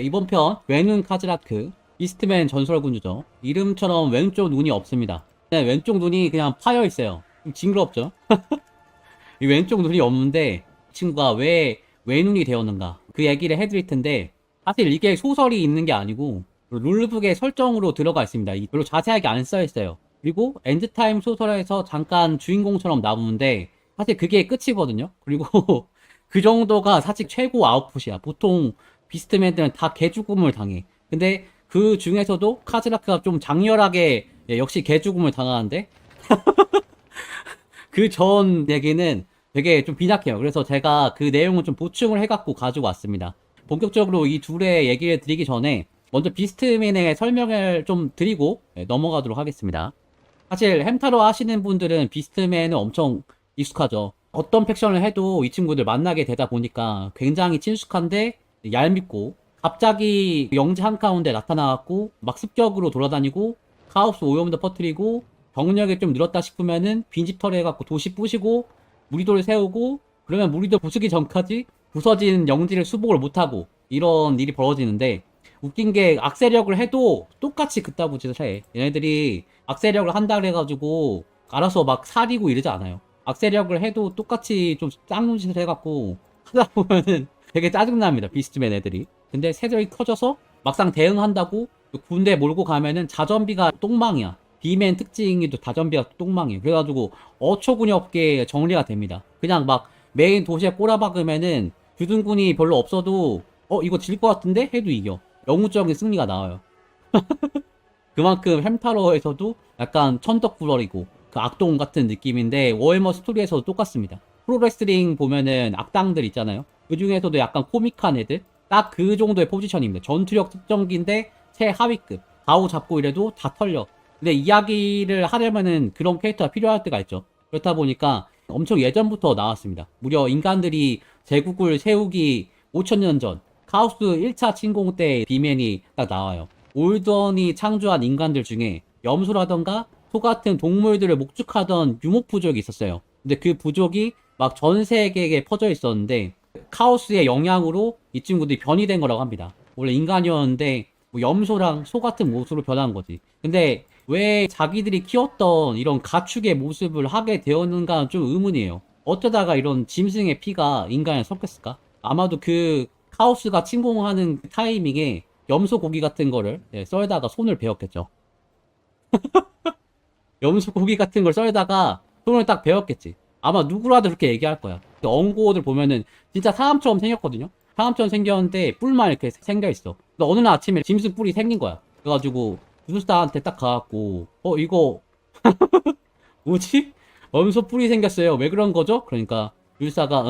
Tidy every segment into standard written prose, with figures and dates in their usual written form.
이번 편 왼눈 카즈라크 비스트맨 전설군주죠. 이름처럼 왼쪽 눈이 없습니다. 네, 왼쪽 눈이 그냥 파여 있어요. 좀 징그럽죠? 이 왼쪽 눈이 없는데 이 친구가 왜 외눈이 되었는가 그 얘기를 해드릴 텐데, 사실 이게 소설이 있는 게 아니고 룰북의 설정으로 들어가 있습니다. 별로 자세하게 안 써 있어요. 그리고 엔드타임 소설에서 잠깐 주인공처럼 나오는데 사실 그게 끝이거든요. 그리고 그 정도가 사실 최고 아웃풋이야. 보통 비스트맨들은 다 개죽음을 당해. 근데 그 중에서도 카즈라크가 좀 장렬하게 역시 개죽음을 당하는데, 그 전 얘기는 되게 좀 빈약해요. 그래서 제가 그 내용을 좀 보충을 해갖고 가지고 왔습니다. 본격적으로 이 둘의 얘기를 드리기 전에 먼저 비스트맨의 설명을 좀 드리고 넘어가도록 하겠습니다. 사실 햄타로 하시는 분들은 비스트맨은 엄청 익숙하죠. 어떤 팩션을 해도 이 친구들 만나게 되다 보니까 굉장히 친숙한데 얄밉고, 갑자기 영지 한가운데 나타나갖고 막 습격으로 돌아다니고 카오스 오염도 퍼뜨리고 병력이 좀 늘었다 싶으면은 빈집털이 해갖고 도시 부시고 무리도를 세우고, 그러면 무리도 부수기 전까지 부서진 영지를 수복을 못하고 이런 일이 벌어지는데, 웃긴 게 악세력을 해도 똑같이 그따구 짓을 해. 얘네들이 악세력을 한다 그래가지고 알아서 막 사리고 이러지 않아요. 악세력을 해도 똑같이 좀 짱눈 짓을 해갖고 하다 보면은 되게 짜증납니다, 비스트맨 애들이. 근데 세력이 커져서 막상 대응한다고 군대 몰고 가면은 자전비가 똥망이야. 비맨 특징이 또 다전비가 똥망이에요. 그래가지고 어처구니 없게 정리가 됩니다. 그냥 막 메인 도시에 꼬라박으면은 주둔군이 별로 없어도 이거 질 것 같은데 해도 이겨. 영구적인 승리가 나와요. 그만큼 햄타러에서도 약간 천덕꾸러리고 그 악동 같은 느낌인데, 워해머 스토리에서도 똑같습니다. 프로레슬링 보면은 악당들 있잖아요. 그 중에서도 약간 코믹한 애들, 딱 그 정도의 포지션입니다. 전투력 측정기인데 최하위급, 가오 잡고 이래도 다 털려. 근데 이야기를 하려면은 그런 캐릭터가 필요할 때가 있죠. 그렇다 보니까 엄청 예전부터 나왔습니다. 무려 인간들이 제국을 세우기 5000년 전 카오스 1차 침공 때 비맨이 딱 나와요. 올던이 창조한 인간들 중에 염소라던가 소 같은 동물들을 목축하던 유목부족이 있었어요. 근데 그 부족이 막 전 세계에 퍼져 있었는데 카오스의 영향으로 이 친구들이 변이 된 거라고 합니다. 원래 인간이었는데 뭐 염소랑 소 같은 모습으로 변한 거지. 근데 왜 자기들이 키웠던 이런 가축의 모습을 하게 되었는가는 좀 의문이에요. 어쩌다가 이런 짐승의 피가 인간에 섞였을까? 아마도 그 카오스가 침공하는 그 타이밍에 염소 고기 같은 거를 썰다가 손을 베었겠죠. 염소 고기 같은 걸 썰다가 손을 딱 베었겠지. 아마 누구라도 그렇게 얘기할 거야. 그 엉고들 보면은 진짜 사람처럼 생겼거든요. 사람처럼 생겼는데 뿔만 이렇게 생겨 있어. 근데 어느 날 아침에 짐승 뿔이 생긴 거야. 그래가지고 구술사한테 딱 가갖고 이거 뭐지? 염소 뿔이 생겼어요. 왜 그런 거죠? 그러니까 구술사가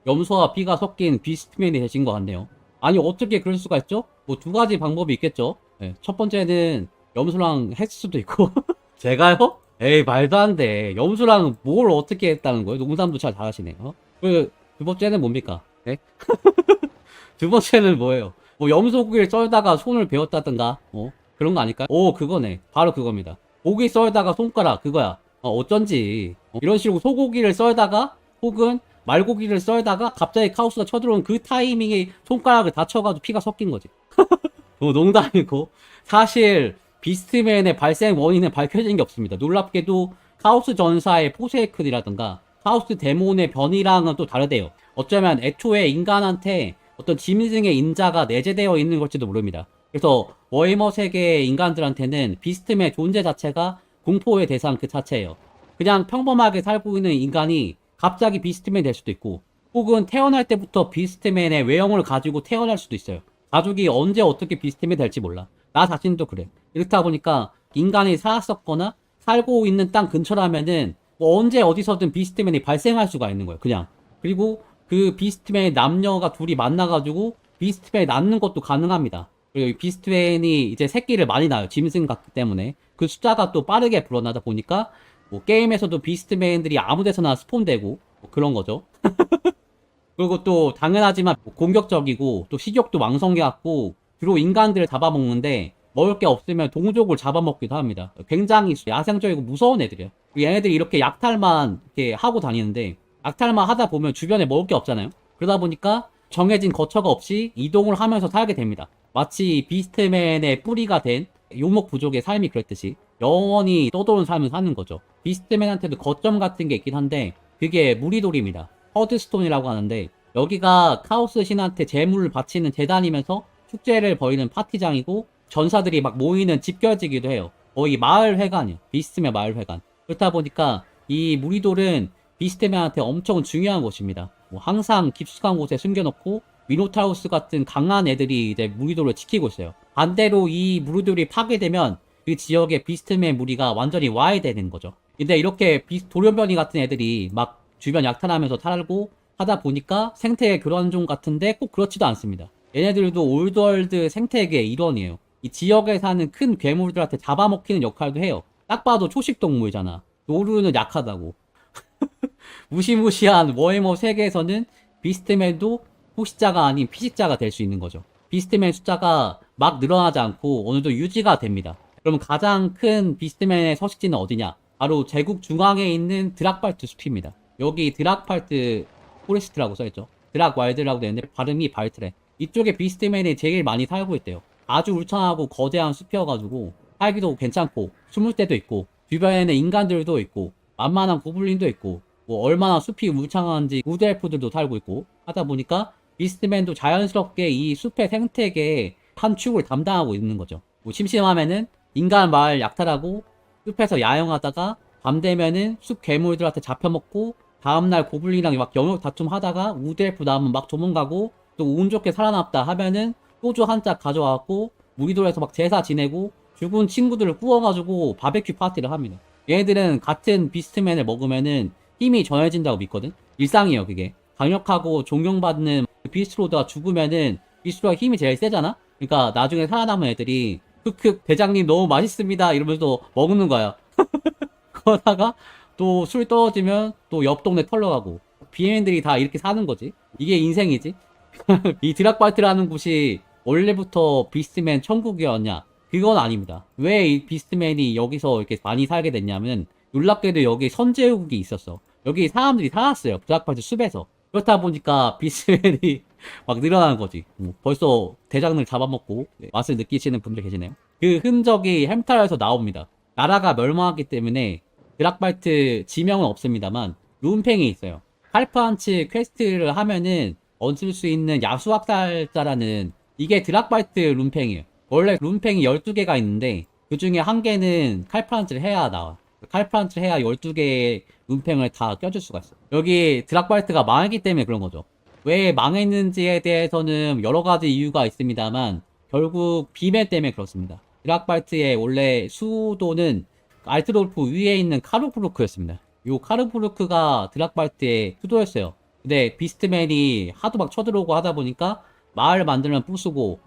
염소와 피가 섞인 비스트맨이 되신 것 같네요. 아니 어떻게 그럴 수가 있죠? 뭐 두 가지 방법이 있겠죠. 첫 번째는 염소랑 했을 수도 있고. 제가요? 에이 말도 안 돼. 염소랑 뭘 어떻게 했다는 거예요? 농담도 잘 잘하시네. 두 번째는 뭡니까? 네? 두 번째는 뭐예요? 뭐 염소고기를 썰다가 손을 베었다든가 그런 거 아닐까요? 그거네. 바로 그겁니다. 고기 썰다가 손가락 그거야. 어쩐지 이런 식으로 소고기를 썰다가 혹은 말고기를 썰다가 갑자기 카오스가 쳐들어온 그 타이밍에 손가락을 다쳐가지고 피가 섞인 거지. 농담이고, 사실 비스트맨의 발생 원인은 밝혀진 게 없습니다. 놀랍게도 카오스 전사의 포세이큰이라든가 카오스 데몬의 변이랑은 또 다르대요. 어쩌면 애초에 인간한테 어떤 짐승의 인자가 내재되어 있는 걸지도 모릅니다. 그래서 워해머 세계의 인간들한테는 비스트맨 존재 자체가 공포의 대상 그 자체예요. 그냥 평범하게 살고 있는 인간이 갑자기 비스트맨 될 수도 있고, 혹은 태어날 때부터 비스트맨의 외형을 가지고 태어날 수도 있어요. 가족이 언제 어떻게 비스트맨 될지 몰라. 나 자신도 그래. 이렇다 보니까 인간이 살았었거나 살고 있는 땅 근처라면은 뭐 언제 어디서든 비스트맨이 발생할 수가 있는 거예요. 그냥. 그리고 그 비스트맨 남녀가 둘이 만나가지고 비스트맨이 낳는 것도 가능합니다. 그리고 비스트맨이 이제 새끼를 많이 낳아요. 짐승 같기 때문에. 그 숫자가 또 빠르게 불어나다 보니까 뭐 게임에서도 비스트맨들이 아무 데서나 스폰되고 뭐 그런 거죠. 그리고 또 당연하지만 공격적이고 또 식욕도 왕성해갖고 주로 인간들을 잡아먹는데, 먹을 게 없으면 동족을 잡아먹기도 합니다. 굉장히 야생적이고 무서운 애들이에요. 얘네들이 이렇게 약탈만 이렇게 하고 다니는데, 약탈만 하다 보면 주변에 먹을 게 없잖아요. 그러다 보니까 정해진 거처가 없이 이동을 하면서 살게 됩니다. 마치 비스트맨의 뿌리가 된 용목 부족의 삶이 그랬듯이 영원히 떠도는 삶을 사는 거죠. 비스트맨한테도 거점 같은 게 있긴 한데 그게 무리돌입니다. 허드스톤이라고 하는데 여기가 카오스 신한테 재물을 바치는 재단이면서 축제를 벌이는 파티장이고 전사들이 막 모이는 집결지기도 해요. 거의 마을 회관이에요. 비스트맨 마을 회관. 그렇다 보니까 이 무리돌은 비스트맨한테 엄청 중요한 곳입니다. 뭐 항상 깊숙한 곳에 숨겨놓고 미노타우스 같은 강한 애들이 이제 무리돌을 지키고 있어요. 반대로 이 무리돌이 파괴되면 그 지역의 비스트맨 무리가 완전히 와해되는 거죠. 근데 이렇게 돌연변이 같은 애들이 막 주변 약탈하면서 살고 하다 보니까 생태계 교란종 같은데 꼭 그렇지도 않습니다. 얘네들도 올드월드 생태계의 일원이에요. 이 지역에 사는 큰 괴물들한테 잡아먹히는 역할도 해요. 딱 봐도 초식 동물이잖아. 노루는 약하다고. 무시무시한 워해머 세계에서는 비스트맨도 포식자가 아닌 피식자가 될 수 있는 거죠. 비스트맨 숫자가 막 늘어나지 않고 어느 정도 유지가 됩니다. 그럼 가장 큰 비스트맨의 서식지는 어디냐? 바로 제국 중앙에 있는 드락발트 숲입니다. 여기 드락발트 포레스트라고 써있죠. 드락와일드라고 되는데 발음이 발트래. 이쪽에 비스트맨이 제일 많이 살고 있대요. 아주 울창하고 거대한 숲이어가지고 살기도 괜찮고 숨을 때도 있고 주변에는 인간들도 있고 만만한 고블린도 있고 뭐 얼마나 숲이 울창한지 우드엘프들도 살고 있고 하다 보니까 비스트맨도 자연스럽게 이 숲의 생태계의 한 축을 담당하고 있는 거죠. 뭐 심심하면은 인간 마을 약탈하고 숲에서 야영하다가 밤 되면은 숲 괴물들한테 잡혀먹고 다음날 고블린이랑 막 영역 다툼 하다가 우드엘프 나오면 막 도망가고 또 운 좋게 살아남다 하면은 소주 한 짝 가져와갖고 무리돌에서 막 제사 지내고 죽은 친구들을 구워가지고 바베큐 파티를 합니다. 얘네들은 같은 비스트맨을 먹으면은 힘이 전해진다고 믿거든? 일상이에요, 그게. 강력하고 존경받는 비스트로드가 죽으면은 비스트로드가 힘이 제일 세잖아? 그러니까 나중에 살아남은 애들이 흑흑 대장님 너무 맛있습니다 이러면서 먹는 거야. 그러다가 또 술 떨어지면 또 옆 동네 털러 가고 비행들이 다 이렇게 사는 거지. 이게 인생이지. 이 드락발트라는 곳이 원래부터 비스트맨 천국이었냐? 그건 아닙니다. 왜 이 비스트맨이 여기서 이렇게 많이 살게 됐냐면 놀랍게도 여기 선제국이 있었어. 여기 사람들이 살았어요. 드락발트 숲에서. 그렇다 보니까 비스트맨이 막 늘어나는 거지. 벌써 대장을 잡아먹고 맛을 느끼시는 분들 계시네요. 그 흔적이 햄타라에서 나옵니다. 나라가 멸망했기 때문에 드락발트 지명은 없습니다만 룸팽이 있어요. 칼프한츠 퀘스트를 하면은 얻을 수 있는 야수학살자라는 이게 드락발트 룸팽이에요. 원래 룸팽이 12개가 있는데 그 중에 한 개는 칼프한츠를 해야 나와. 칼프한츠를 해야 12개의 룸팽을 다 껴줄 수가 있어. 여기 드락발트가 망했기 때문에 그런 거죠. 왜 망했는지에 대해서는 여러 가지 이유가 있습니다만 결국 비맨 때문에 그렇습니다. 드락발트의 원래 수도는 알트돌프 위에 있는 카르푸르크였습니다. 요 카르푸르크가 드락발트의 수도였어요. 근데 비스트맨이 하도 막 쳐들어오고 하다 보니까 마을 만들면 부수고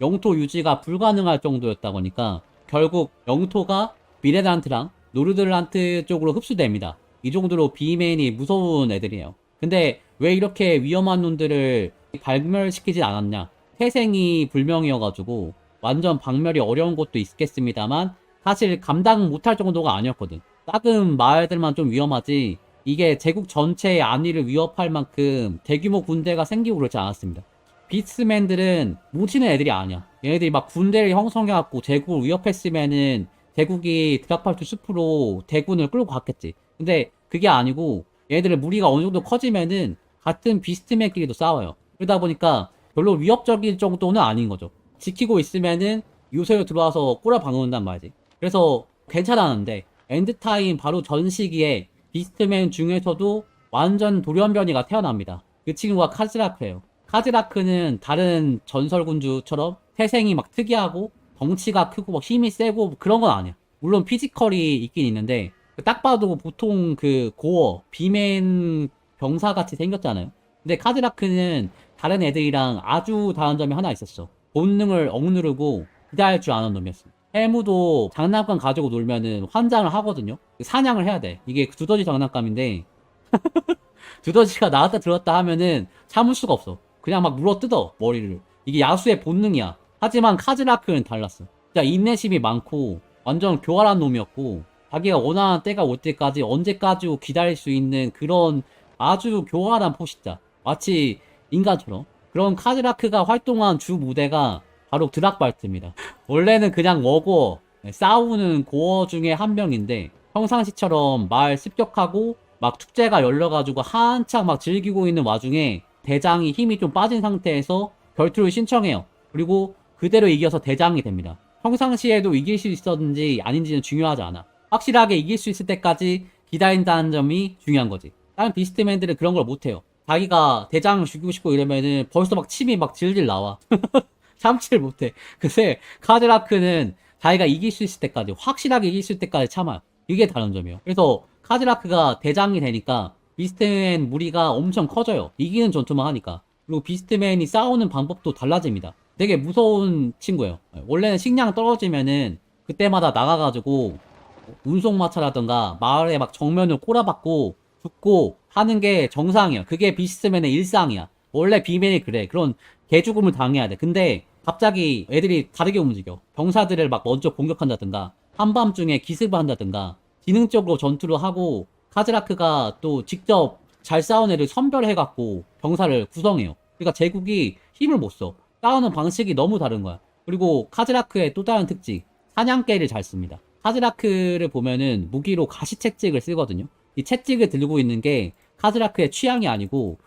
영토 유지가 불가능할 정도였다 보니까 결국 영토가 미네란트랑 노르들란트 쪽으로 흡수됩니다. 이 정도로 비맨이 무서운 애들이에요. 근데 왜 이렇게 위험한 놈들을 발멸시키진 않았냐? 태생이 불명이어가지고 완전 박멸이 어려운 곳도 있겠습니다만 사실 감당 못할 정도가 아니었거든. 작은 마을들만 좀 위험하지 이게 제국 전체의 안위를 위협할 만큼 대규모 군대가 생기고 그렇지 않았습니다. 비스트맨들은 뭉치는 애들이 아니야. 얘네들이 막 군대를 형성해갖고 제국을 위협했으면은 제국이 드락발트 숲으로 대군을 끌고 갔겠지. 근데 그게 아니고 얘네들의 무리가 어느 정도 커지면은 같은 비스트맨끼리도 싸워요. 그러다 보니까 별로 위협적인 정도는 아닌 거죠. 지키고 있으면은 요새로 들어와서 꼬라박는단 말이지. 그래서 괜찮았는데 엔드타임 바로 전 시기에 비스트맨 중에서도 완전 돌연변이가 태어납니다. 그 친구가 카즈라크예요. 카즈라크는 다른 전설군주처럼 태생이 막 특이하고 덩치가 크고 막 힘이 세고 그런 건 아니야. 물론 피지컬이 있긴 있는데 딱 봐도 보통 그 고어 비맨 병사같이 생겼잖아요. 근데 카즈라크는 다른 애들이랑 아주 다른 점이 하나 있었어. 본능을 억누르고 기다릴 줄 아는 놈이었어. 해무도 장난감 가지고 놀면은 환장을 하거든요. 사냥을 해야 돼. 이게 두더지 장난감인데 두더지가 나왔다 들었다 하면은 참을 수가 없어. 그냥 막 물어뜯어 머리를. 이게 야수의 본능이야. 하지만 카즈라크는 달랐어. 진짜 인내심이 많고 완전 교활한 놈이었고 자기가 원하는 때가 올 때까지 언제까지 기다릴 수 있는 그런 아주 교활한 포식자. 마치 인간처럼. 그런 카즈라크가 활동한 주 무대가 바로 드락발트입니다. 원래는 그냥 워고 싸우는 고어 중에 한 명인데 평상시처럼 마을 습격하고 막 축제가 열려가지고 한창 막 즐기고 있는 와중에 대장이 힘이 좀 빠진 상태에서 결투를 신청해요. 그리고 그대로 이겨서 대장이 됩니다. 평상시에도 이길 수 있었는지 아닌지는 중요하지 않아. 확실하게 이길 수 있을 때까지 기다린다는 점이 중요한 거지. 다른 비스트맨들은 그런 걸 못해요. 자기가 대장을 죽이고 싶고 이러면은 벌써 막 침이 막 질질 나와. 참지를 못해. 근데 카즈라크는 자기가 이길 수 있을 때까지, 확실하게 이길 수 있을 때까지 참아요. 이게 다른 점이에요. 그래서 카즈라크가 대장이 되니까 비스트맨 무리가 엄청 커져요. 이기는 전투만 하니까. 그리고 비스트맨이 싸우는 방법도 달라집니다. 되게 무서운 친구예요. 원래는 식량 떨어지면은 그때마다 나가가지고 운송마차라던가 마을에 막 정면을 꼬라박고 죽고 하는 게 정상이야. 그게 비스트맨의 일상이야. 원래 비맨이 그래. 그런 개죽음을 당해야 돼. 근데 갑자기 애들이 다르게 움직여. 병사들을 막 먼저 공격한다든가 한밤중에 기습을 한다든가 지능적으로 전투를 하고 카즈라크가 또 직접 잘 싸운 애를 선별해갖고 병사를 구성해요. 그러니까 제국이 힘을 못 써. 싸우는 방식이 너무 다른 거야. 그리고 카즈라크의 또 다른 특징, 사냥개를 잘 씁니다. 카즈라크를 보면은 무기로 가시채찍을 쓰거든요. 이 채찍을 들고 있는 게 카즈라크의 취향이 아니고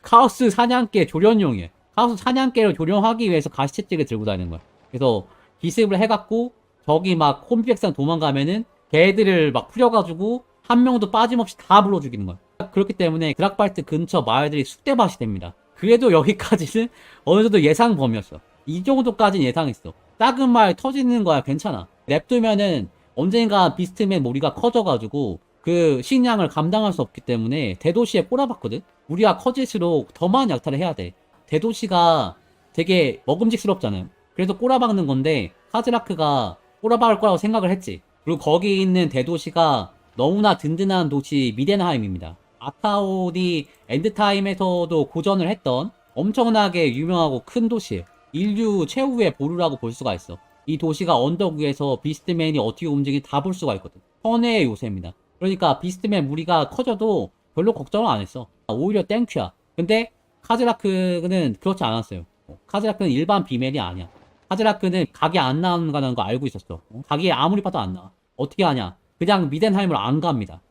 카오스 사냥개 조련용이에요. 카오스 사냥개를 조련하기 위해서 가시채찍을 들고 다니는 거야. 그래서 기습을 해갖고 적이 막 홈비백상 도망가면은 걔들을 막 풀려가지고 한 명도 빠짐없이 다 불러 죽이는 거야. 그렇기 때문에 드락발트 근처 마을들이 쑥대밭이 됩니다. 그래도 여기까지는 어느 정도 예상 범위였어. 이 정도까지는 예상했어. 작은 마을 터지는 거야 괜찮아. 냅두면은 언젠가 비스트맨 무리가 커져가지고 그 식량을 감당할 수 없기 때문에 대도시에 꼬라박거든. 무리가 커질수록 더 많은 약탈을 해야 돼. 대도시가 되게 먹음직스럽잖아요. 그래서 꼬라박는 건데 카즈라크가 꼬라박을 거라고 생각을 했지. 그리고 거기 있는 대도시가 너무나 든든한 도시 미덴하임입니다. 아타온이 엔드타임에서도 고전을 했던 엄청나게 유명하고 큰 도시예요. 인류 최후의 보루라고 볼 수가 있어. 이 도시가 언덕 위에서 비스트맨이 어떻게 움직이는지 다 볼 수가 있거든. 천혜의 요새입니다. 그러니까 비스트맨 무리가 커져도 별로 걱정을 안 했어. 오히려 땡큐야. 근데 카즈라크는 그렇지 않았어요. 카즈라크는 일반 비멜이 아니야. 카즈라크는 각이 안 나온다는 거 알고 있었어. 각이 아무리 봐도 안 나와. 어떻게 하냐? 그냥 미덴하임을 안 갑니다.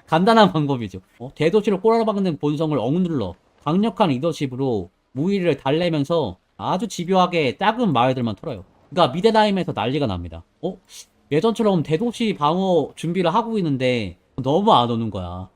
간단한 방법이죠. 대도시를 꼬라박는 본성을 억눌러 강력한 리더십으로 무위를 달래면서 아주 집요하게 작은 마을들만 털어요. 그러니까 미덴하임에서 난리가 납니다. 예전처럼 대도시 방어 준비를 하고 있는데 너무 안 오는 거야.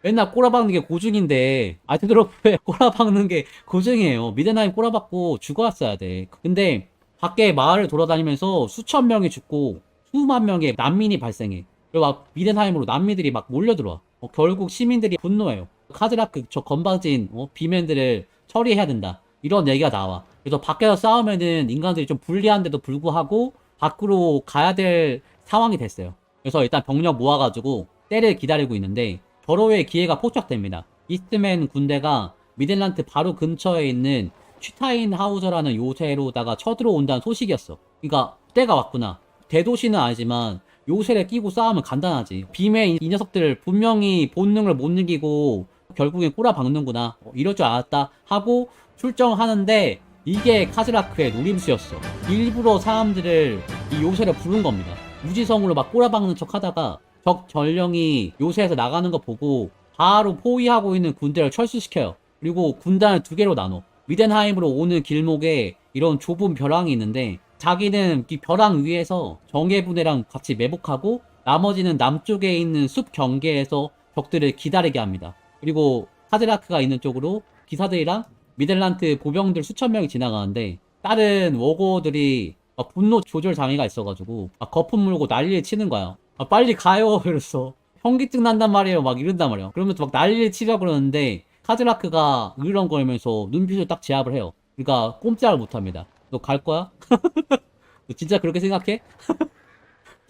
맨날 꼬라박는 게 고증인데 아이트드로프에 꼬라박는 게 고증이에요. 미덴하임 꼬라박고 죽어왔어야 돼. 근데 밖에 마을을 돌아다니면서 수천 명이 죽고 수만 명의 난민이 발생해. 그리고 막 미덴하임으로 난민들이 막 몰려들어와. 결국 시민들이 분노해요. 카즈라크 저 건방진 비맨들을 처리해야 된다. 이런 얘기가 나와. 그래서 밖에서 싸우면은 인간들이 좀 불리한데도 불구하고 밖으로 가야 될 상황이 됐어요. 그래서 일단 병력 모아가지고 때를 기다리고 있는데 절호의 기회가 포착됩니다. 이스트맨 군대가 미델란트 바로 근처에 있는 슈타인 하우저라는 요새로다가 쳐들어온다는 소식이었어. 그러니까 때가 왔구나. 대도시는 아니지만 요새를 끼고 싸우면 간단하지. 빔의 이 녀석들 분명히 본능을 못 이기고 결국엔 꼬라박는구나. 이럴 줄 알았다 하고 출정하는데 이게 카즈라크의 노림수였어. 일부러 사람들을 이 요새를 부른 겁니다. 무지성으로 막 꼬라박는 척 하다가 적 전령이 요새에서 나가는 거 보고 바로 포위하고 있는 군대를 철수시켜요. 그리고 군단을 두 개로 나눠. 미덴하임으로 오는 길목에 이런 좁은 벼랑이 있는데 자기는 이 벼랑 위에서 정예부대랑 같이 매복하고 나머지는 남쪽에 있는 숲 경계에서 적들을 기다리게 합니다. 그리고 카즈라크가 있는 쪽으로 기사들이랑 미델란트 보병들 수천 명이 지나가는데 다른 워거들이 분노 조절 장애가 있어가지고 거품 물고 난리를 치는 거야. 빨리 가요 이랬어. 현기증 난단 말이에요. 막 이런단 말이야. 그러면서 막 난리를 치려고 그러는데 카즈라크가 으르렁거리면서 눈빛을 딱 제압을 해요. 그러니까 꼼짝을 못합니다. 너 갈 거야? 너 진짜 그렇게 생각해?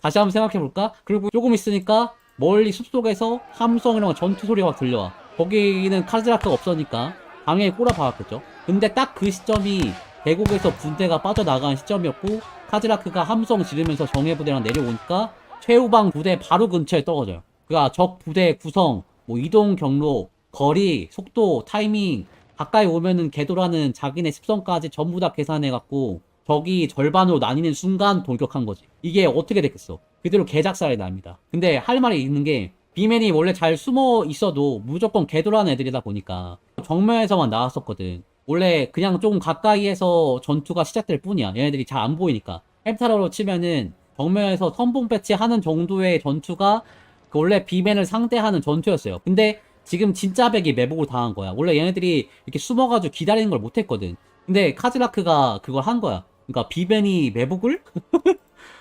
다시 한번 생각해볼까? 그리고 조금 있으니까 멀리 숲속에서 함성이랑 전투 소리가 막 들려와. 거기는 카즈라크가 없으니까 당연히 꼬라박았겠죠. 근데 딱 그 시점이 계곡에서 군대가 빠져나가는 시점이었고 카즈라크가 함성 지르면서 정예부대랑 내려오니까 최후방 부대 바로 근처에 떨어져요. 그니까 적 부대 구성, 이동 경로, 거리, 속도, 타이밍, 가까이 오면은 궤도라는 자기네 습성까지 전부 다 계산해갖고 적이 절반으로 나뉘는 순간 돌격한 거지. 이게 어떻게 됐겠어? 그대로 개작살이 납니다. 근데 할 말이 있는 게 비맨이 원래 잘 숨어 있어도 무조건 궤도라는 애들이다 보니까 정면에서만 나왔었거든. 원래 그냥 조금 가까이에서 전투가 시작될 뿐이야. 얘네들이 잘 안 보이니까. 햄타로로 치면은 정면에서 선봉 배치하는 정도의 전투가 그 원래 비맨을 상대하는 전투였어요. 근데 지금 진짜 백이 매복을 당한 거야. 원래 얘네들이 이렇게 숨어가지고 기다리는 걸 못했거든. 근데 카즈라크가 그걸 한 거야. 그러니까 비맨이 매복을?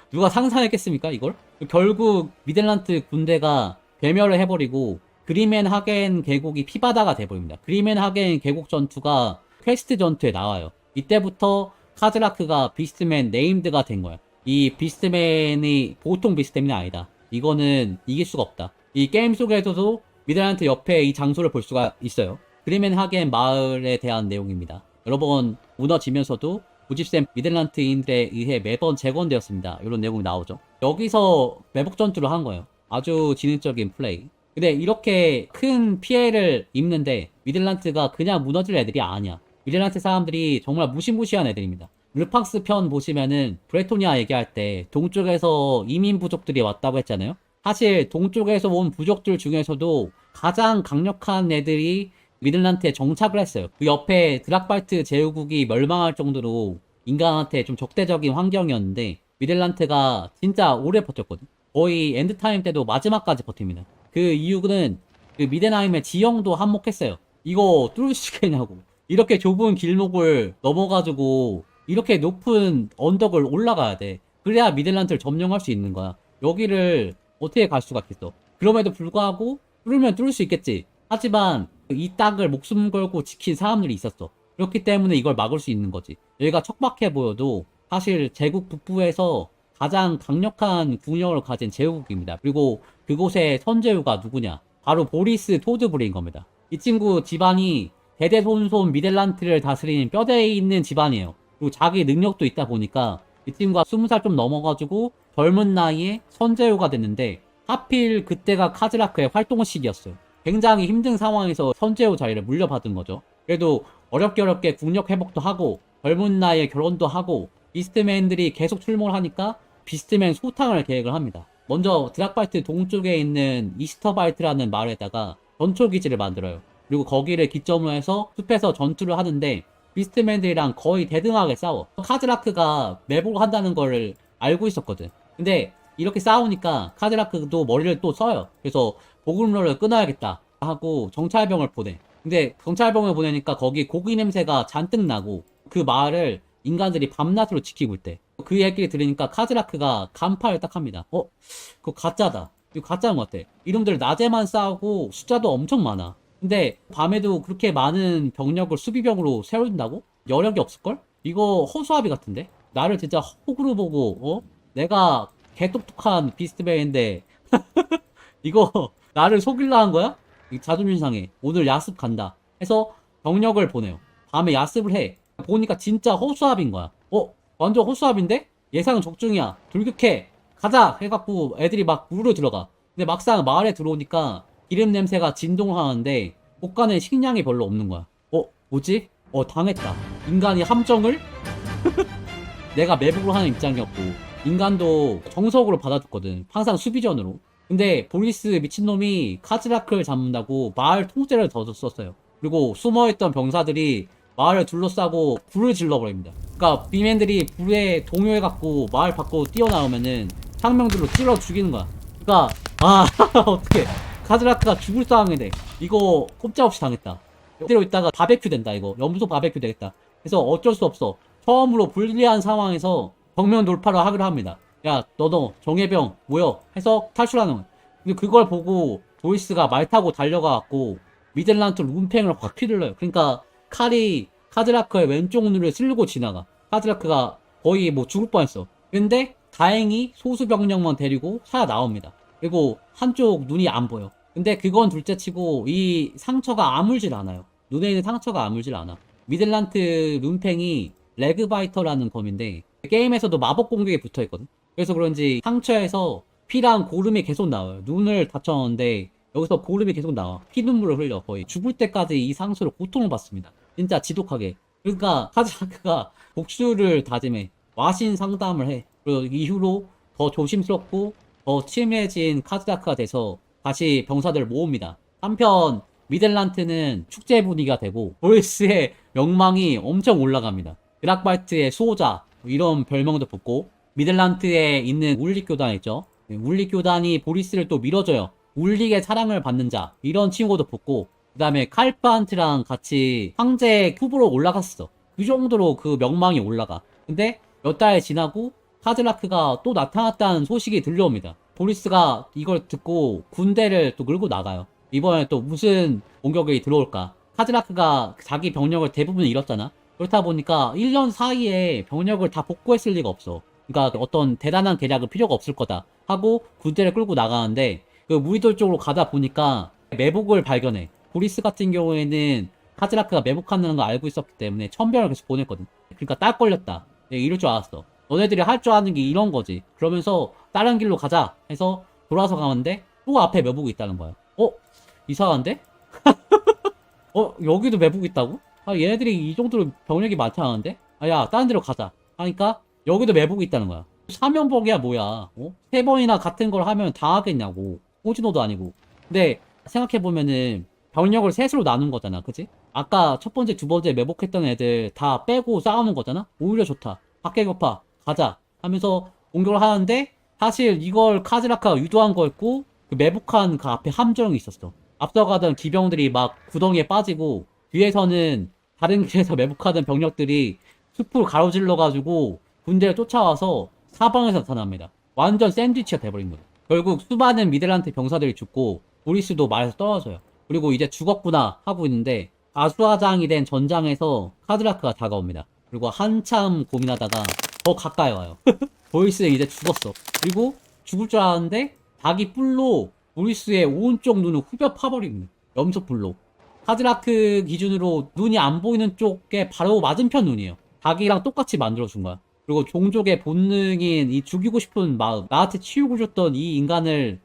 누가 상상했겠습니까, 이걸? 결국 미델란트 군대가 괴멸을 해버리고 그리멘 하겐 계곡이 피바다가 돼버립니다. 그리멘 하겐 계곡 전투가 퀘스트 전투에 나와요. 이때부터 카즈라크가 비스트맨 네임드가 된 거야. 이 비스트맨이 보통 비스트맨이 아니다. 이거는 이길 수가 없다. 이 게임 속에서도 미드란트 옆에 이 장소를 볼 수가 있어요. 그리멘 하겐 마을에 대한 내용입니다. 여러 번 무너지면서도 고집센 미들란트인들에 의해 매번 재건되었습니다. 이런 내용이 나오죠. 여기서 매복 전투를 한 거예요. 아주 지능적인 플레이. 근데 이렇게 큰 피해를 입는데 미들란트가 그냥 무너질 애들이 아니야. 미들란트 사람들이 정말 무시무시한 애들입니다. 르팡스 편 보시면은 브레토니아 얘기할 때 동쪽에서 이민 부족들이 왔다고 했잖아요. 사실 동쪽에서 온 부족들 중에서도 가장 강력한 애들이 미들란트에 정착을 했어요. 그 옆에 드락발트 제후국이 멸망할 정도로 인간한테 좀 적대적인 환경이었는데 미들란트가 진짜 오래 버텼거든. 거의 엔드타임 때도 마지막까지 버팁니다. 그 이유는 그 미덴하임의 지형도 한몫했어요. 이거 뚫을 수 있겠냐고. 이렇게 좁은 길목을 넘어가지고 이렇게 높은 언덕을 올라가야 돼. 그래야 미들란트를 점령할 수 있는 거야. 여기를 어떻게 갈 수가 있겠어. 그럼에도 불구하고 뚫으면 뚫을 수 있겠지. 하지만 이 땅을 목숨 걸고 지킨 사람들이 있었어. 그렇기 때문에 이걸 막을 수 있는 거지. 여기가 척박해 보여도 사실 제국 북부에서 가장 강력한 국력을 가진 제국입니다. 그리고 그곳의 선제후가 누구냐? 바로 보리스 토드브리인 겁니다. 이 친구 집안이 대대손손 미델란트를 다스리는 뼈대에 있는 집안이에요. 그리고 자기 능력도 있다 보니까 이 친구가 20살 좀 넘어가지고 젊은 나이에 선제후가 됐는데 하필 그때가 카즈라크의 활동 시기였어요. 굉장히 힘든 상황에서 선제후 자리를 물려받은 거죠. 그래도 어렵게 국력 회복도 하고 젊은 나이에 결혼도 하고 비스트맨들이 계속 출몰 하니까 비스트맨 소탕을 계획을 합니다. 먼저 드락발트 동쪽에 있는 이스터발트라는 마을에다가 전초기지를 만들어요. 그리고 거기를 기점으로 해서 숲에서 전투를 하는데 비스트맨들이랑 거의 대등하게 싸워. 카즈라크가 매복을 한다는 걸 알고 있었거든. 근데 이렇게 싸우니까 카즈라크도 머리를 또 써요. 그래서 보급로를 끊어야겠다 하고 정찰병을 보내. 근데 정찰병을 보내니까 거기 고기 냄새가 잔뜩 나고 그 마을을 인간들이 밤낮으로 지키고 있대. 그 얘기를 들으니까 카즈라크가 간파를 딱 합니다. 그거 가짜다. 이거 가짜인 것 같아. 이놈들 낮에만 싸우고 숫자도 엄청 많아. 근데 밤에도 그렇게 많은 병력을 수비병으로 세워준다고? 여력이 없을걸? 이거 허수아비 같은데? 나를 진짜 호구로 보고 내가 개똑똑한 비스트맨인데 이거 나를 속일라 한 거야? 자존심 상해. 오늘 야습 간다 해서 병력을 보내요. 밤에 야습을 해. 보니까 진짜 허수아비인 거야. 완전 허수아비인데? 예상은 적중이야. 돌격해. 가자 해갖고 애들이 막 우르르 들어가. 근데 막상 마을에 들어오니까 기름 냄새가 진동을 하는데 곳간에 식량이 별로 없는 거야. 뭐지? 당했다. 인간이 함정을? 내가 매복을 하는 입장이었고 인간도 정석으로 받아줬거든. 항상 수비전으로. 근데 보리스 미친놈이 카즈라크를 잡는다고 마을 통째를 더 썼어요. 그리고 숨어있던 병사들이 마을을 둘러싸고 불을 질러버립니다. 그러니까 비맨들이 불에 동요해갖고 마을 밖으로 뛰어나오면은 창명들로 찔러 죽이는 거야. 그러니까 어떡해. 카즈라크가 죽을 상황이네. 이거 꼼짝없이 당했다. 이대로 있다가 바베큐 된다. 이거 염소 바베큐 되겠다. 그래서 어쩔 수 없어. 처음으로 불리한 상황에서 정면 돌파를 하기로 합니다. 야, 너 정예병 모여 해서 탈출하는 거야. 근데 그걸 보고 보이스가 말 타고 달려가갖고 미들란트 룸팽을 확 휘둘러요. 그러니까 칼이 카즈라크의 왼쪽 눈을 쓸고 지나가. 카즈라크가 거의 뭐 죽을 뻔했어. 근데 다행히 소수 병력만 데리고 살아나옵니다. 그리고 한쪽 눈이 안 보여. 근데 그건 둘째치고 이 상처가 아물질 않아요. 눈에 있는 상처가 아물질 않아. 미들란트 룸팽이 레그바이터라는 검인데 게임에서도 마법 공격에 붙어있거든. 그래서 그런지 상처에서 피랑 고름이 계속 나와요. 눈을 다쳤는데 여기서 고름이 계속 나와. 피눈물을 흘려. 거의 죽을 때까지 이 상처로 고통을 받습니다. 진짜 지독하게. 그러니까 카즈라크가 복수를 다짐해. 와신 상담을 해. 그리고 이후로 더 조심스럽고 더 치밀해진 카즈라크가 돼서 다시 병사들을 모읍니다. 한편 미델란트는 축제 분위기가 되고 보이스의 명망이 엄청 올라갑니다. 드락발트의 수호자 이런 별명도 붙고, 미델란트에 있는 울릭 교단 있죠. 울릭 교단이 보리스를 또 밀어줘요. 울릭의 사랑을 받는 자 이런 칭호도 붙고, 그 다음에 칼프한트랑 같이 황제 후보로 올라갔어. 그 정도로 그 명망이 올라가. 근데 몇 달 지나고 카즈라크가 또 나타났다는 소식이 들려옵니다. 보리스가 이걸 듣고 군대를 또 끌고 나가요. 이번에 또 무슨 공격이 들어올까? 카즈라크가 자기 병력을 대부분 잃었잖아. 그렇다 보니까 1년 사이에 병력을 다 복구했을 리가 없어. 그러니까 어떤 대단한 계략은 필요가 없을 거다 하고 군대를 끌고 나가는데, 그 무리들 쪽으로 가다 보니까 매복을 발견해. 보리스 같은 경우에는 카즈라크가 매복한다는 걸 알고 있었기 때문에 천병을 계속 보냈거든. 그러니까 딱 걸렸다. 내가 이럴 줄 알았어. 너네들이 할 줄 아는 게 이런 거지. 그러면서 다른 길로 가자 해서 돌아서 가는데 또 앞에 매복이 있다는 거야. 이상한데? 여기도 매복이 있다고? 얘네들이 이 정도로 병력이 많지 않은데? 야, 다른 데로 가자 하니까 여기도 매복이 있다는 거야. 사면복이야 뭐야? 세 번이나 같은 걸 하면 다 하겠냐고. 호진호도 아니고. 근데 생각해보면은 병력을 셋으로 나눈 거잖아, 그치? 아까 첫 번째, 두 번째 매복했던 애들 다 빼고 싸우는 거잖아? 오히려 좋다. 박개급파 가자 하면서 공격을 하는데, 사실 이걸 카즈라카가 유도한 거였고, 그 매복한 그 앞에 함정이 있었어. 앞서가던 기병들이 막 구덩이에 빠지고, 뒤에서는 다른 길에서 매복하던 병력들이 숲을 가로질러가지고 군대를 쫓아와서 사방에서 나타납니다. 완전 샌드위치가 돼버린 거예요. 결국 수많은 미델란트 병사들이 죽고 보리스도 말에서 떨어져요. 그리고 이제 죽었구나 하고 있는데 아수아장이 된 전장에서 카즈라크가 다가옵니다. 그리고 한참 고민하다가 더 가까이 와요. 보리스는 이제 죽었어. 그리고 죽을 줄 알았는데 닭이 뿔로 보리스의 오른쪽 눈을 후벼 파버립니다. 염소뿔로. 카즈라크 기준으로 눈이 안 보이는 쪽에 바로 맞은편 눈이에요. 닭이랑 똑같이 만들어준 거야. 그리고 종족의 본능인 이 죽이고 싶은 마음, 나한테 치우고 줬던 이 인간을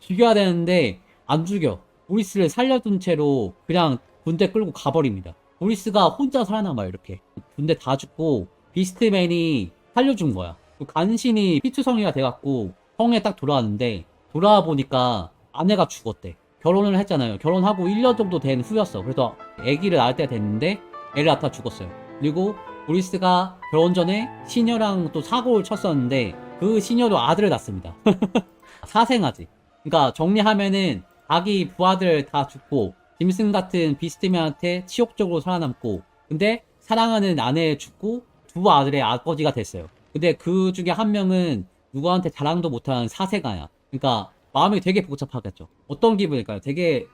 죽여야 되는데 안 죽여. 보리스를 살려둔 채로 그냥 군대 끌고 가버립니다. 보리스가 혼자 살아남아요. 이렇게 군대 다 죽고 비스트맨이 살려준 거야. 간신히 피투성이가 돼갖고 성에 딱 돌아왔는데, 돌아와 보니까 아내가 죽었대. 결혼을 했잖아요. 결혼하고 1년 정도 된 후였어. 그래서 아기를 낳을 때가 됐는데 애를 낳다 죽었어요. 그리고 보리스가 결혼 전에 시녀랑 또 사고를 쳤었는데 그 시녀도 아들을 낳습니다. 사생아지. 그러니까 정리하면은 자기 부하들 다 죽고 짐승 같은 비스트맨한테 치욕적으로 살아남고, 근데 사랑하는 아내 죽고 두 아들의 아버지가 됐어요. 근데 그 중에 한 명은 누구한테 자랑도 못하는 사생아야. 그러니까 마음이 되게 복잡하겠죠. 어떤 기분일까요? 되게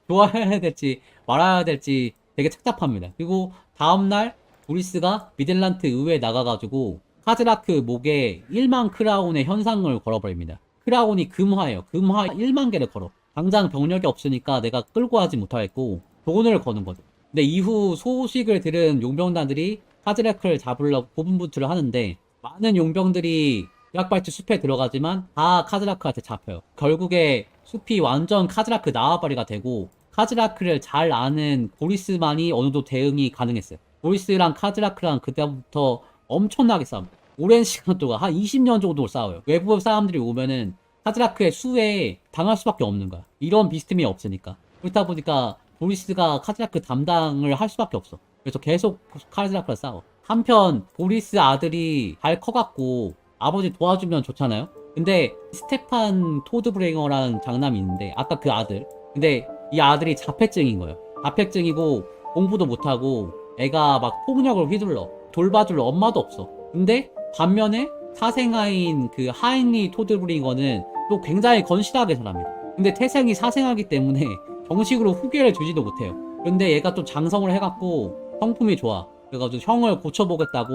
좋아해야 될지 말아야 될지 되게 착잡합니다. 그리고 다음날 보리스가 미델란트 의회에 나가가지고 카즈라크 목에 1만 크라운의 현상을 걸어버립니다. 크라운이 금화예요. 금화 1만 개를 걸어. 당장 병력이 없으니까 내가 끌고 하지 못하겠고 돈을 거는 거죠. 근데 이후 소식을 들은 용병단들이 카즈라크를 잡으려고 고분분투를 하는데, 많은 용병들이 드락발트 숲에 들어가지만 다 카즈라크한테 잡혀요. 결국에 숲이 완전 카즈라크 나와바리가 되고, 카즈라크를 잘 아는 보리스만이 어느 정도 대응이 가능했어요. 보리스랑 카즈라크랑 그때부터 엄청나게 싸웁니다. 오랜 시간 동안 한 20년 정도 싸워요. 외부 사람들이 오면은 카즈라크의 수에 당할 수밖에 없는 거야. 이런 비스듬히 없으니까. 그렇다 보니까 보리스가 카즈라크 담당을 할 수밖에 없어. 그래서 계속 카즈라크랑 싸워. 한편 보리스 아들이 잘 커갖고 아버지 도와주면 좋잖아요. 근데 스테판 토드브레잉어라는 장남이 있는데, 아까 그 아들. 근데 이 아들이 자폐증인 거예요. 자폐증이고 공부도 못하고 애가 막 폭력을 휘둘러. 돌봐줄 엄마도 없어. 근데 반면에 사생아인 그 하인리 토드브링어는 또 굉장히 건실하게 자랍니다. 근데 태생이 사생아기 때문에 정식으로 후계를 주지도 못해요. 근데 얘가 또 장성을 해갖고 성품이 좋아. 그래가지고 형을 고쳐보겠다고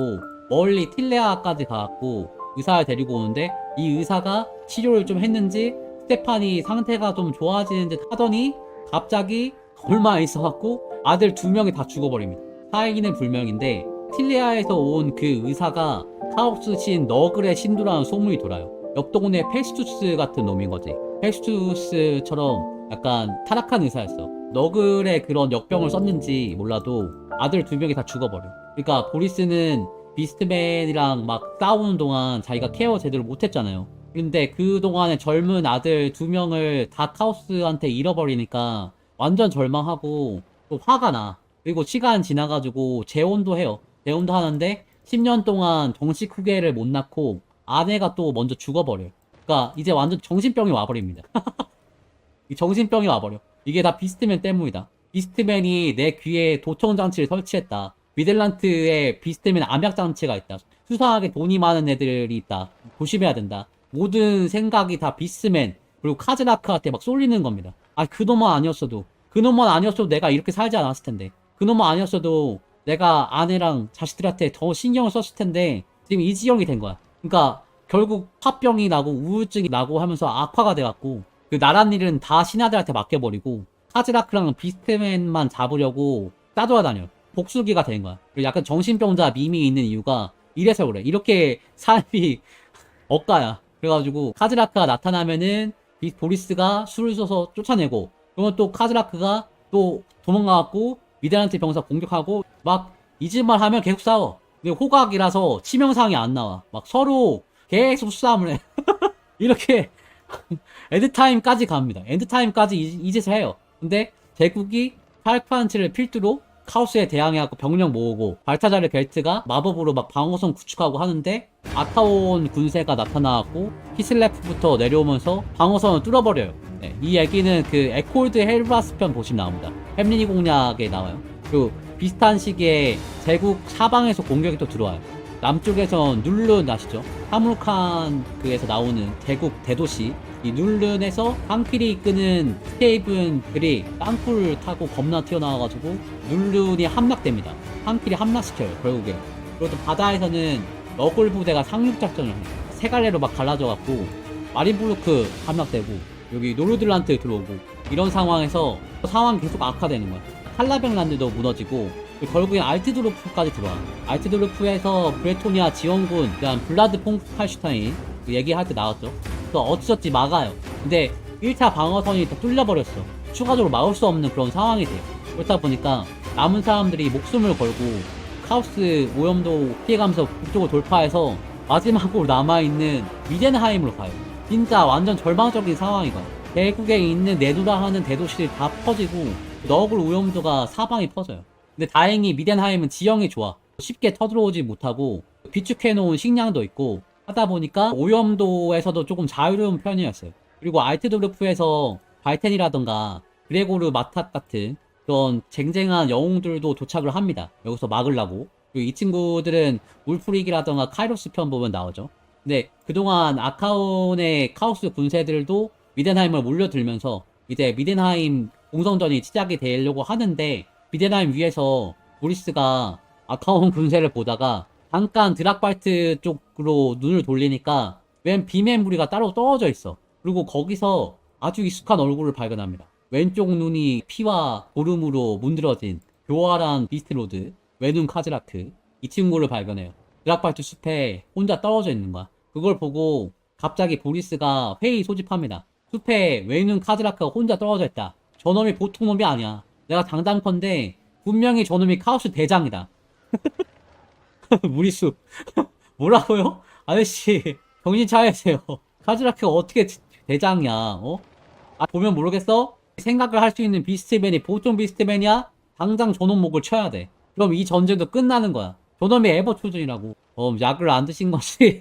멀리 틸레아까지 가갖고 의사를 데리고 오는데, 이 의사가 치료를 좀 했는지 스테판이 상태가 좀 좋아지는 듯 하더니 갑자기 얼마 있어갖고 아들 2명이 다 죽어버립니다. 사이기는 불명인데 틸레아에서 온 그 의사가 카옵스 신 너글의 신도라는 소문이 돌아요. 옆 동네 페스투스 같은 놈인 거지. 헬스투스처럼 약간 타락한 의사였어. 너글의 그런 역병을 썼는지 몰라도 아들 두 명이 다 죽어버려. 그러니까 보리스는 비스트맨이랑 막 싸우는 동안 자기가 케어 제대로 못했잖아요. 근데 그동안에 젊은 아들 두 명을 다 카오스한테 잃어버리니까 완전 절망하고 또 화가 나. 그리고 시간 지나가지고 재혼도 해요. 재혼도 하는데 10년 동안 정식 후계를 못 낳고 아내가 또 먼저 죽어버려요. 그러니까 이제 완전 정신병이 와버립니다. 이 정신병이 와버려. 이게 다 비스트맨 때문이다. 비스트맨이 내 귀에 도청장치를 설치했다. 미들란트에 비스트맨 암약장치가 있다. 수상하게 돈이 많은 애들이 있다. 조심해야 된다. 모든 생각이 다 비스트맨 그리고 카즈라크한테 막 쏠리는 겁니다. 아, 그놈만 아니었어도 내가 이렇게 살지 않았을 텐데. 그놈만 아니었어도 내가 아내랑 자식들한테 더 신경을 썼을 텐데 지금 이 지경이 된 거야. 그러니까 결국 화병이 나고 우울증이 나고 하면서 악화가 돼갖고 그 나란 일은 다 신하들한테 맡겨버리고 카즈라크랑 비스트맨만 잡으려고 따돌아다녀. 복수기가 된 거야. 그리고 약간 정신병자 밈이 있는 이유가 이래서 그래. 이렇게 삶이 억가야. 그래가지고 카즈라크가 나타나면은 보리스가 술을 써서 쫓아내고 그러면 또 카즈라크가 또 도망가갖고 미드란트 병사 공격하고 막 이 짓만 하면 계속 싸워. 근데 호각이라서 치명상이 안 나와. 막 서로 계속 싸움을 해. 이렇게 엔드타임까지 갑니다. 엔드타임까지 이 짓을 해요. 근데 제국이 팔판치를 필두로 카오스에 대항해갖고 병력 모으고 발타자르 벨트가 마법으로 막 방어선 구축하고 하는데 아타온 군세가 나타나갖고 히슬레프부터 내려오면서 방어선을 뚫어버려요. 네, 이 얘기는 그 에콜드 헬브라스 편 보시면 나옵니다. 햄리니 공략에 나와요. 그리고 비슷한 시기에 제국 사방에서 공격이 또 들어와요. 남쪽에선 눌룬 아시죠? 사무칸 그에서 나오는 제국 대도시 이 눌룬에서 깡필이 이끄는 스테이븐들이 땅굴 타고 겁나 튀어나와가지고 눌룬이 함락됩니다. 깡필이 함락시켜요 결국에. 그리고 또 바다에서는 너굴 부대가 상륙작전을 해요. 세 갈래로 막 갈라져갖고 마린부르크 함락되고 여기 노르들란트 들어오고 이런 상황에서 상황이 계속 악화되는 거야. 칼라병란드도 무너지고 결국엔 알트드로프까지 들어와. 알트드로프에서 브레토니아 지원군, 그다음 블라드 퐁팔슈타인 얘기할 때 나왔죠. 그래서 어찌저찌 막아요. 근데 1차 방어선이 다 뚫려버렸어. 추가적으로 막을 수 없는 그런 상황이 돼요. 그렇다 보니까 남은 사람들이 목숨을 걸고 카오스 오염도 피해가면서 북쪽을 돌파해서 마지막으로 남아있는 미덴하임으로 가요. 진짜 완전 절망적인 상황이가. 대국에 있는 네두라 하는 대도시들이 다 퍼지고 너굴 오염도가 사방에 퍼져요. 근데 다행히 미덴하임은 지형이 좋아. 쉽게 터들어오지 못하고 비축해놓은 식량도 있고 하다 보니까 오염도에서도 조금 자유로운 편이었어요. 그리고 알트도르프에서 발텐이라던가 그레고르 마탓 같은 그런 쟁쟁한 영웅들도 도착을 합니다. 여기서 막으려고. 그리고 이 친구들은 울프릭이라던가 카이로스 편 보면 나오죠. 근데 그동안 아카온의 카오스 군세들도 미덴하임을 몰려들면서 이제 미덴하임 공성전이 시작이 되려고 하는데 미덴하임 위에서 보리스가 아카온 군세를 보다가 잠깐 드락발트 쪽으로 눈을 돌리니까 웬 비맨 무리가 따로 떨어져 있어. 그리고 거기서 아주 익숙한 얼굴을 발견합니다. 왼쪽 눈이 피와 고름으로 문드러진 교활한 비스트로드 외눈 카즈라크 이 친구를 발견해요. 드락발트 숲에 혼자 떨어져 있는 거야. 그걸 보고 갑자기 보리스가 회의 소집합니다. 숲에 외눈 카즈라크가 혼자 떨어져 있다. 저놈이 보통 놈이 아니야. 내가 장담컨대 분명히 저놈이 카오스 대장이다. 무리수 뭐라고요? 아저씨 정신 차리세요. 카즈라크가 어떻게 대장이야? 어? 아 보면 모르겠어? 생각을 할 수 있는 비스트맨이 보통 비스트맨이야? 당장 저놈 목을 쳐야 돼. 그럼 이 전쟁도 끝나는 거야. 저놈이 에버초전이라고. 약을 안 드신 건지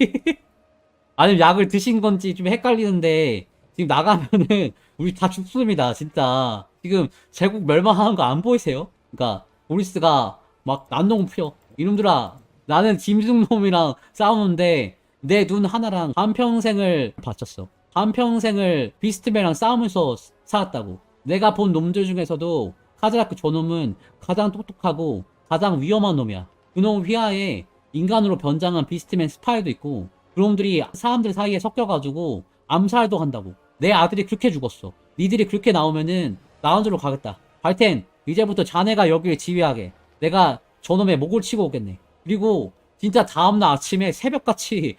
아니면 약을 드신 건지 좀 헷갈리는데 지금 나가면은 우리 다 죽습니다 진짜. 지금 제국 멸망하는 거 안 보이세요? 그러니까 보리스가 막 난동 피워. 이놈들아 나는 짐승놈이랑 싸우는데 내 눈 하나랑 한평생을 바쳤어. 한평생을 비스트맨이랑 싸우면서 살았다고. 내가 본 놈들 중에서도 카즈라크 저놈은 가장 똑똑하고 가장 위험한 놈이야. 그놈 휘하에 인간으로 변장한 비스트맨 스파이도 있고 그놈들이 사람들 사이에 섞여가지고 암살도 한다고. 내 아들이 그렇게 죽었어. 니들이 그렇게 나오면은 라운드로 가겠다. 발텐 이제부터 자네가 여기를 지휘하게. 내가 저놈의 목을 치고 오겠네. 그리고 진짜 다음날 아침에 새벽같이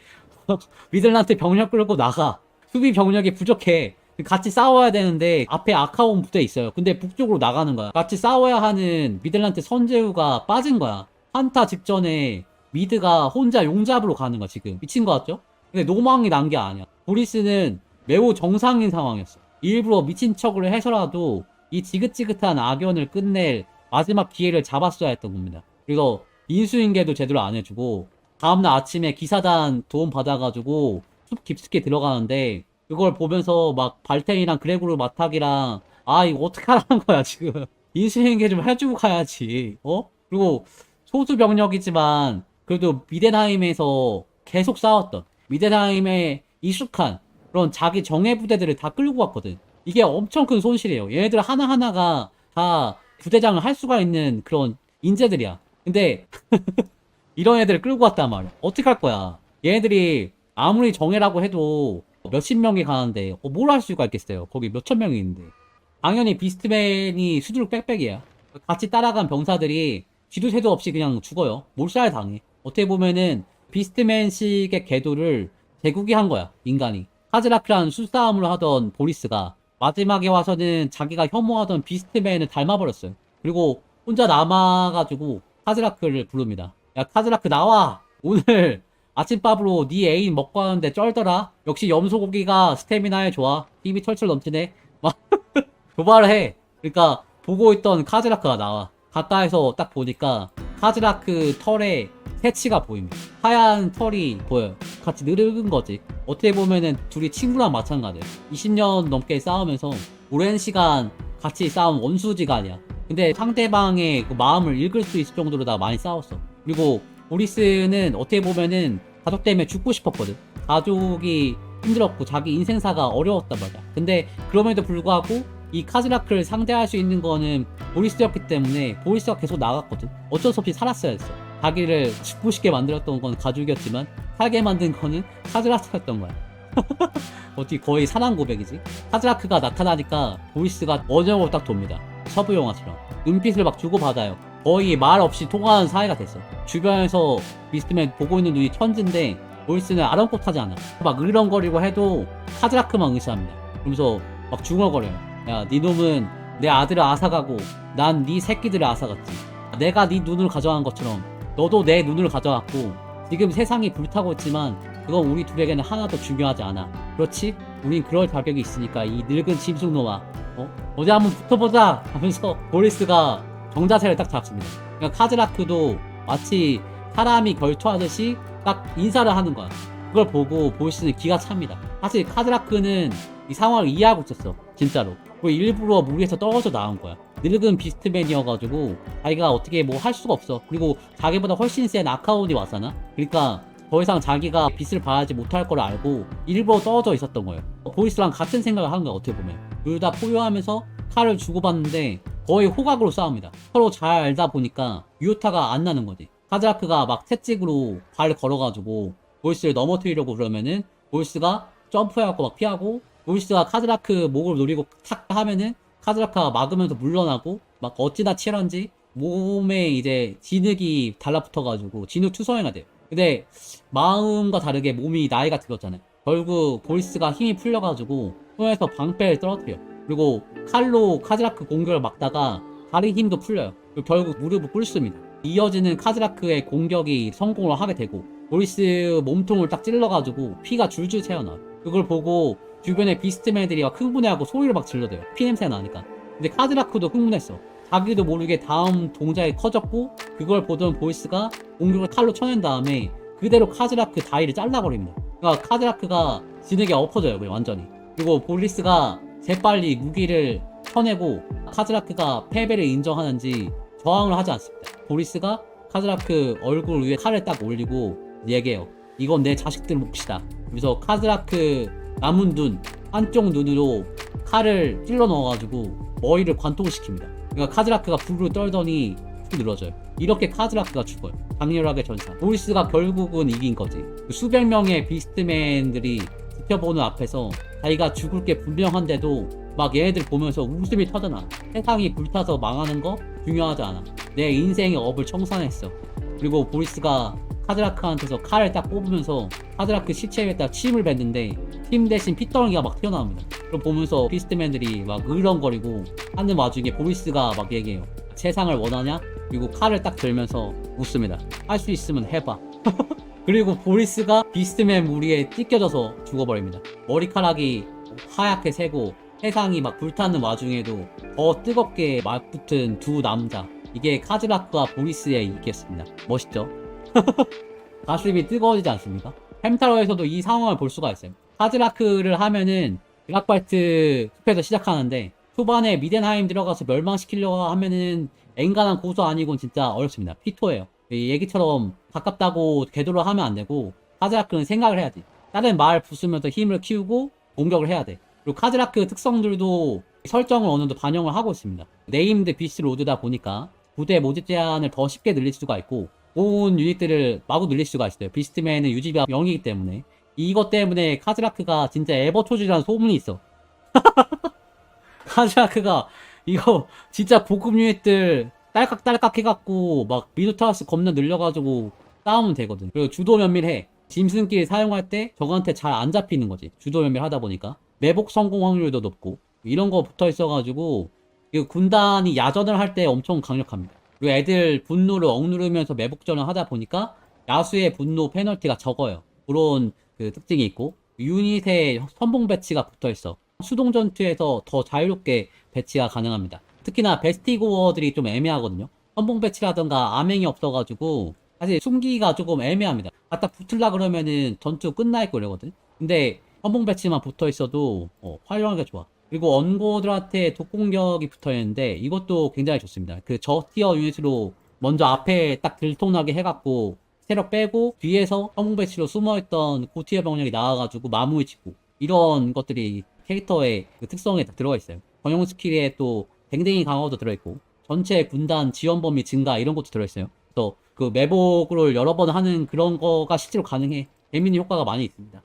미들란트 병력 끌고 나가. 수비 병력이 부족해. 같이 싸워야 되는데 앞에 아카온 부대 있어요. 근데 북쪽으로 나가는 거야. 같이 싸워야 하는 미들란트 선제우가 빠진 거야. 한타 직전에 미드가 혼자 용잡으로 가는 거야 지금. 미친 거 같죠? 근데 노망이 난 게 아니야. 보리스는 매우 정상인 상황이었어. 일부러 미친 척을 해서라도 이 지긋지긋한 악연을 끝낼 마지막 기회를 잡았어야 했던 겁니다. 그래서 인수인계도 제대로 안 해주고 다음날 아침에 기사단 도움 받아가지고 숲 깊숙이 들어가는데 그걸 보면서 막 발텐이랑 그레고르 마탁이랑 아 이거 어떡하라는 거야 지금. 인수인계 좀 해주고 가야지. 그리고 소수 병력이지만 그래도 미덴하임에서 계속 싸웠던 미덴하임에 익숙한 그런 자기 정예 부대들을 다 끌고 왔거든. 이게 엄청 큰 손실이에요. 얘네들 하나하나가 다 부대장을 할 수가 있는 그런 인재들이야. 근데 이런 애들을 끌고 왔단 말이야. 어떻게 할 거야? 얘네들이 아무리 정예라고 해도 몇십 명이 가는데 뭘 할 수가 있겠어요? 거기 몇천 명이 있는데. 당연히 비스트맨이 수두룩 빽빽이야. 같이 따라간 병사들이 쥐도 새도 없이 그냥 죽어요. 몰살 당해. 어떻게 보면은 비스트맨식의 궤도를 제국이 한 거야, 인간이. 카즈라크라는 수싸움을 하던 보리스가 마지막에 와서는 자기가 혐오하던 비스트맨을 닮아버렸어요. 그리고 혼자 남아가지고 카즈라크를 부릅니다. 야, 카즈라크 나와! 오늘 아침밥으로 네 애인 먹고 하는데 쩔더라? 역시 염소고기가 스태미나에 좋아. 힘이 털털 넘치네. 막 도발을 해. 그러니까 보고 있던 카즈라크가 나와. 가까이서 딱 보니까 카즈라크 털에 새치가 보입니다. 하얀 털이 보여요. 같이 늙은 거지. 어떻게 보면은 둘이 친구랑 마찬가지예요. 20년 넘게 싸우면서 오랜 시간 같이 싸운 원수지간이야. 근데 상대방의 그 마음을 읽을 수 있을 정도로 다 많이 싸웠어. 그리고 보리스는 어떻게 보면은 가족 때문에 죽고 싶었거든. 가족이 힘들었고 자기 인생사가 어려웠단 말이야. 근데 그럼에도 불구하고 이 카즈라크를 상대할 수 있는 거는 보리스였기 때문에 보리스가 계속 나갔거든. 어쩔 수 없이 살았어야 했어. 자기를 죽고 싶게 만들었던 건 가족이었지만 살게 만든 거는 카즈라크였던 거야. 어떻게 거의 사랑 고백이지? 카즈라크가 나타나니까 보리스가 원형으로 딱 돕니다. 서부 영화처럼 눈빛을 막 주고받아요. 거의 말 없이 통화하는 사이가 됐어. 주변에서 비스트맨 보고 있는 눈이 천진데 보리스는 아랑곳하지 않아. 막 으르렁거리고 해도 카즈라크만 의시합니다. 그러면서 막 중얼거려요. 야, 네 놈은 내 아들을 앗아가고 난 네 새끼들을 앗아갔지. 내가 네 눈을 가져간 것처럼 너도 내 눈을 가져갔고 지금 세상이 불타고 있지만 그건 우리 둘에게는 하나도 중요하지 않아. 그렇지? 우린 그럴 자격이 있으니까 이 늙은 짐승놈아 어디 한번 붙어보자 하면서 보리스가 정자세를 딱 잡습니다. 그러니까 카즈라크도 마치 사람이 결투하듯이 딱 인사를 하는 거야. 그걸 보고 보리스는 기가 찹니다. 사실 카즈라크는 이 상황을 이해하고 있었어. 진짜로. 그리고 일부러 무리에서 떨어져 나온 거야. 늙은 비스트맨이어가지고 자기가 어떻게 뭐 할 수가 없어. 그리고 자기보다 훨씬 센 아카온이 왔잖아. 그러니까 더 이상 자기가 빛을 발하지 못할 걸 알고 일부러 떨어져 있었던 거예요. 보리스랑 같은 생각을 하는 거야. 어떻게 보면 둘 다 포효하면서 칼을 주고받는데 거의 호각으로 싸웁니다. 서로 잘 알다 보니까 유효타가 안 나는 거지. 카즈라크가 막 채찍으로 발 걸어가지고 보리스를 넘어뜨리려고 그러면은 보리스가 점프해갖고 막 피하고, 보리스가 카즈라크 목을 노리고 탁 하면은 카즈라크가 막으면서 물러나고, 막 어찌나 치열한지 몸에 이제 진흙이 달라붙어가지고 진흙 투성이가 돼요. 근데 마음과 다르게 몸이 나이가 들었잖아요. 결국 보리스가 힘이 풀려가지고 손에서 방패를 떨어뜨려. 그리고 칼로 카즈라크 공격을 막다가 다리 힘도 풀려요. 그리고 결국 무릎을 꿇습니다. 이어지는 카즈라크의 공격이 성공을 하게 되고 보리스 몸통을 딱 찔러가지고 피가 줄줄 새어나요. 그걸 보고 주변의 비스트맨들이 막 흥분해하고 소리를 막 질러대요. 피냄새 나니까. 근데 카즈라크도 흥분했어. 자기도 모르게 다음 동작이 커졌고, 그걸 보던 보리스가 공격을 칼로 쳐낸 다음에 그대로 카즈라크 다리를 잘라버립니다. 그러니까 카즈라크가 진흙에 엎어져요, 완전히. 그리고 보리스가 재빨리 무기를 쳐내고 카즈라크가 패배를 인정하는지 저항을 하지 않습니다. 보리스가 카즈라크 얼굴 위에 칼을 딱 올리고 얘기해요. 이건 내 자식들 몫이다. 그래서 카즈라크 남은 눈, 한쪽 눈으로 칼을 찔러 넣어가지고 머리를 관통시킵니다. 그러니까 카즈라크가 부르르 떨더니 툭 늘어져요. 이렇게 카즈라크가 죽어요. 강렬하게 전사. 보리스가 결국은 이긴 거지. 수백 명의 비스트맨들이 지켜보는 앞에서 자기가 죽을 게 분명한데도 막 얘네들 보면서 웃음이 터져나. 세상이 불타서 망하는 거 중요하지 않아. 내 인생의 업을 청산했어. 그리고 보리스가 카즈라크한테서 칼을 딱 뽑으면서 카즈라크 시체 위에다 침을 뱉는데 팀 대신 핏덩이가 막 튀어나옵니다. 그럼 보면서 비스트맨들이 막 으렁거리고 하는 와중에 보리스가 막 얘기해요. 세상을 원하냐? 그리고 칼을 딱 들면서 웃습니다. 할 수 있으면 해봐. 그리고 보리스가 비스트맨 무리에 찢겨져서 죽어버립니다. 머리카락이 하얗게 새고 세상이 막 불타는 와중에도 더 뜨겁게 맞붙은 두 남자. 이게 카즈라크와 보리스의 이기였습니다. 멋있죠? 가슴이 뜨거워지지 않습니까? 햄타로에서도 이 상황을 볼 수가 있어요. 카즈라크를 하면은 블락발트 숲에서 시작하는데 초반에 미덴하임 들어가서 멸망시키려고 하면은 엔간한 고수 아니곤 진짜 어렵습니다. 피토예요. 이 얘기처럼 가깝다고 궤도를 하면 안 되고 카즈라크는 생각을 해야지. 다른 말 부수면서 힘을 키우고 공격을 해야 돼. 그리고 카즈라크 특성들도 설정을 어느 정도 반영을 하고 있습니다. 네임드 비스 로드다 보니까 부대 모집 제한을 더 쉽게 늘릴 수가 있고 좋은 유닛들을 마구 늘릴 수가 있어요. 비스트맨은 유지비가 0이기 때문에 이것 때문에 카즈라크가 진짜 에버초즈라는 소문이 있어. 카즈라크가 이거 진짜 고급 유닛들 딸깍딸깍 해갖고 막 미노타우스 겁나 늘려가지고 싸우면 되거든. 그리고 주도 면밀해. 짐승끼리 사용할 때 적한테 잘 안 잡히는 거지. 주도 면밀하다 보니까 매복 성공 확률도 높고 이런 거 붙어 있어가지고 군단이 야전을 할 때 엄청 강력합니다. 그리고 애들 분노를 억누르면서 매복전을 하다 보니까 야수의 분노 페널티가 적어요. 그런 그 특징이 있고 유닛에 선봉 배치가 붙어 있어. 수동 전투에서 더 자유롭게 배치가 가능합니다. 특히나 베스티고어들이 좀 애매하거든요. 선봉 배치라던가 암행이 없어가지고 사실 숨기기가 조금 애매합니다. 갖다 붙을라 그러면은 전투 끝나 있고 이러거든. 근데 선봉 배치만 붙어 있어도 활용하기가 좋아. 그리고 언고들한테 독공격이 붙어 있는데 이것도 굉장히 좋습니다. 그 저티어 유닛으로 먼저 앞에 딱 들통나게 해갖고 세력 빼고 뒤에서 선봉 배치로 숨어있던 고티어 병력이 나와가지고 마무리 짓고 이런 것들이 캐릭터의 그 특성에 다 들어가 있어요. 전용 스킬에 또 댕댕이 강화도 들어있고 전체 군단 지원 범위 증가 이런 것도 들어있어요. 그래서 그 매복을 여러 번 하는 그런 거가 실제로 가능해. 재밌는 효과가 많이 있습니다.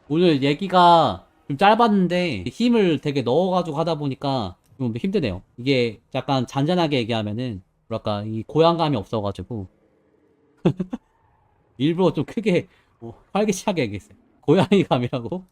오늘 얘기가 좀 짧았는데 힘을 되게 넣어가지고 하다 보니까 좀 힘드네요. 이게 약간 잔잔하게 얘기하면은 뭐랄까 이 고향감이 없어가지고 일부러 좀 크게 활기차게 얘기했어요. 고양이 감이라고?